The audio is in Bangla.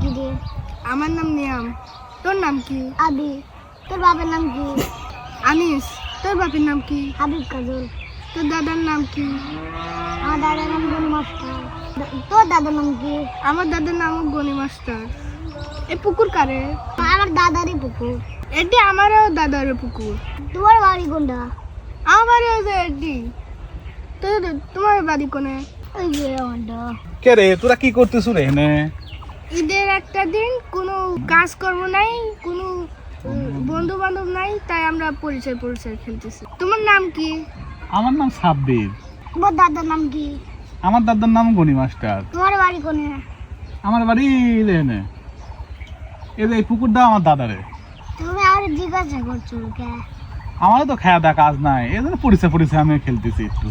কি রে? আমার নাম নিয়াম। তোর নাম কি? আবি। তোর বাবার নাম কি? আনিস। তোর বাপের নাম কি? হাবিব কাজল। তোর দাদার নাম কি? আমার দাদার নাম গনি মাস্টার। তোর দাদার নাম কি? আমার দাদার নামও গনি মাস্টার। এই পুকুর কারে? আমার দাদারই পুকুর। এটি আমারও দাদার পুকুর। তোমার বাড়ি কোনটা? আমার বাড়ি হচ্ছে এটি। তোমার বাড়ি কোনে? ওই যে আমারটা। কে রে তোরা কি করতেছ রে এখানে? ঈদের একটা দিন কোনো কাজকর্ম নাই, কোনো বন্ধু বান্ধব নাই, তাই আমরা পরিচয় খেলতেছি। তোমার নাম কি? আমার নাম সাব্বির। তোমার দাদার নাম কি? আমার দাদার নাম গনি মাস্টার। তোমার বাড়ি কোনে? আমার বাড়ি এখানে। এই যে এই পুকুরটা আমার দাদারে। তুমি আর জিজ্ঞাসা করছো কে? আমারও তো খাওয়া দাওয়া কাজ নাই, এই জন্য পরিচয় আমি খেলতেছি একটু।